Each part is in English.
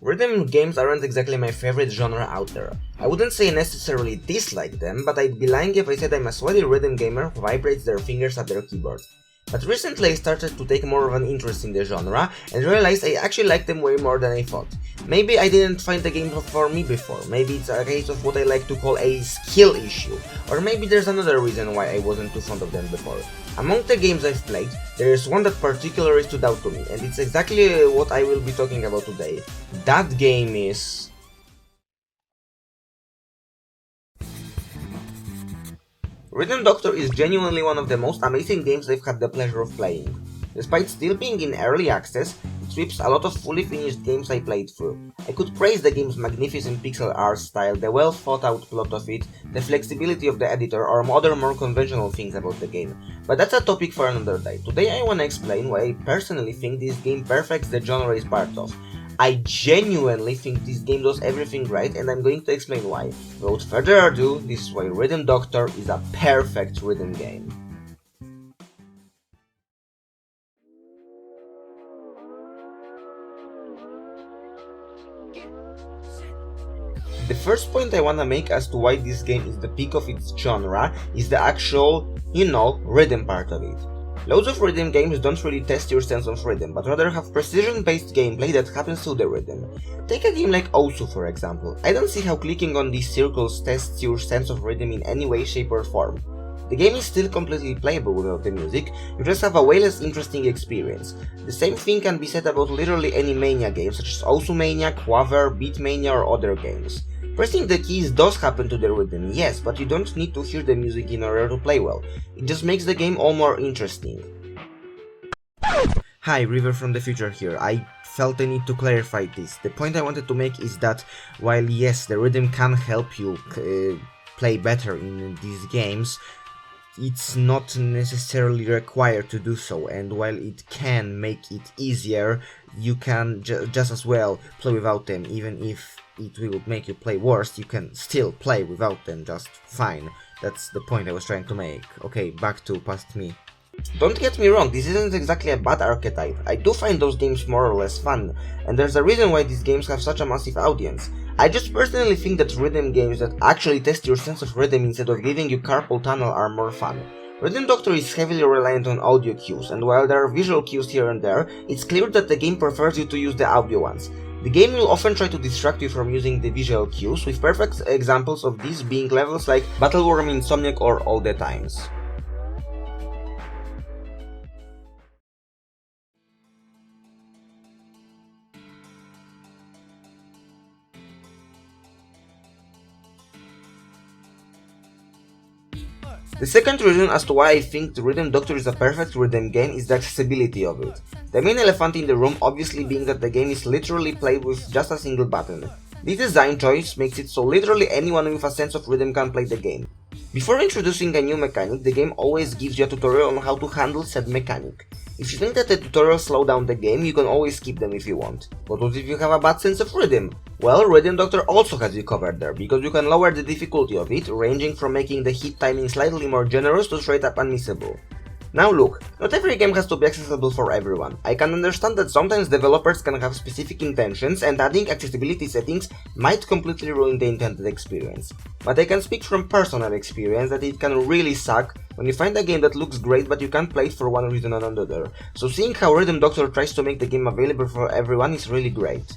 Rhythm games aren't exactly my favorite genre out there. I wouldn't say necessarily dislike them, but I'd be lying if I said I'm a sweaty rhythm gamer who vibrates their fingers at their keyboard. But recently I started to take more of an interest in the genre and realized I actually like them way more than I thought. Maybe I didn't find the game for me before, maybe it's a case of what I like to call a skill issue, or maybe there's another reason why I wasn't too fond of them before. Among the games I've played, there is one that particularly stood out to me, and it's exactly what I will be talking about today. That game is... Rhythm Doctor is genuinely one of the most amazing games I've had the pleasure of playing. Despite still being in early access, it sweeps a lot of fully finished games I played through. I could praise the game's magnificent pixel art style, the well thought out plot of it, the flexibility of the editor, or other more conventional things about the game. But that's a topic for another day. Today I wanna explain why I personally think this game perfects the genre it's part of. I genuinely think this game does everything right, and I'm going to explain why. Without further ado, this is why Rhythm Doctor is a perfect rhythm game. The first point I wanna make as to why this game is the peak of its genre is the actual, rhythm part of it. Loads of rhythm games don't really test your sense of rhythm, but rather have precision-based gameplay that happens to the rhythm. Take a game like Osu for example. I don't see how clicking on these circles tests your sense of rhythm in any way, shape or form. The game is still completely playable without the music, you just have a way less interesting experience. The same thing can be said about literally any mania game such as Osu Mania, Quaver, Beatmania or other games. Pressing the keys does happen to the rhythm, yes, but you don't need to hear the music in order to play well. It just makes the game all more interesting. Hi, River from the future here. I felt the need to clarify this. The point I wanted to make is that while yes, the rhythm can help you play better in these games, it's not necessarily required to do so, and while it can make it easier, you can just as well play without them. Even if it will make you play worse, you can still play without them just fine. That's the point I was trying to make. Okay, back to past me. Don't get me wrong, this isn't exactly a bad archetype. I do find those games more or less fun, and there's a reason why these games have such a massive audience. I just personally think that rhythm games that actually test your sense of rhythm instead of giving you carpal tunnel are more fun. Rhythm Doctor is heavily reliant on audio cues, and while there are visual cues here and there, it's clear that the game prefers you to use the audio ones. The game will often try to distract you from using the visual cues, with perfect examples of these being levels like Battleworm Insomniac or All the Times. The second reason as to why I think the Rhythm Doctor is a perfect rhythm game is the accessibility of it. The main elephant in the room obviously being that the game is literally played with just a single button. This design choice makes it so literally anyone with a sense of rhythm can play the game. Before introducing a new mechanic, the game always gives you a tutorial on how to handle said mechanic. If you think that the tutorials slow down the game, you can always skip them if you want. But what if you have a bad sense of rhythm? Well, Rhythm Doctor also has you covered there, because you can lower the difficulty of it, ranging from making the hit timing slightly more generous to straight up unmissable. Now look, not every game has to be accessible for everyone. I can understand that sometimes developers can have specific intentions and adding accessibility settings might completely ruin the intended experience. But I can speak from personal experience that it can really suck when you find a game that looks great but you can't play it for one reason or another. So seeing how Rhythm Doctor tries to make the game available for everyone is really great.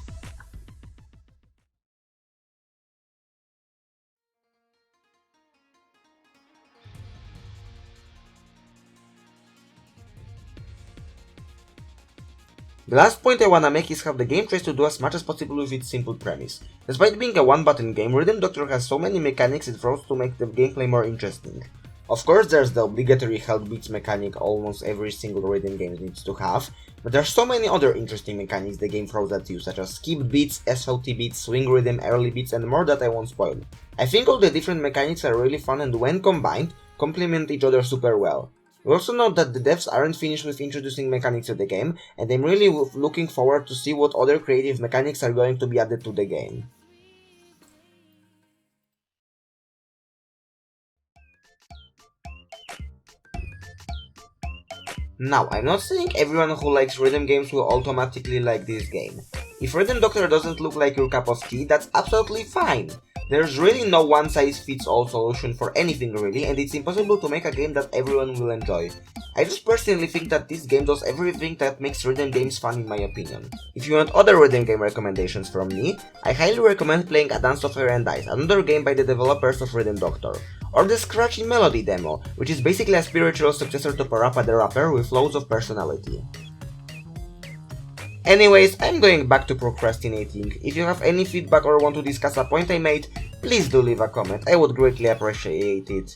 The last point I wanna make is how the game tries to do as much as possible with its simple premise. Despite being a one-button game, Rhythm Doctor has so many mechanics it throws to make the gameplay more interesting. Of course there's the obligatory health beats mechanic almost every single rhythm game needs to have, but there's so many other interesting mechanics the game throws at you, such as skip beats, SOT beats, swing rhythm, early beats and more that I won't spoil. I think all the different mechanics are really fun and when combined, complement each other super well. We also note that the devs aren't finished with introducing mechanics to the game, and I'm really looking forward to see what other creative mechanics are going to be added to the game. Now, I'm not saying everyone who likes rhythm games will automatically like this game. If Rhythm Doctor doesn't look like your cup of tea, that's absolutely fine. There's really no one-size-fits-all solution for anything really, and it's impossible to make a game that everyone will enjoy. I just personally think that this game does everything that makes rhythm games fun in my opinion. If you want other rhythm game recommendations from me, I highly recommend playing A Dance of Fire and Ice, another game by the developers of Rhythm Doctor. Or the Scratching Melody demo, which is basically a spiritual successor to Parappa the Rapper with loads of personality. Anyways, I'm going back to procrastinating. If you have any feedback or want to discuss a point I made, please do leave a comment, I would greatly appreciate it.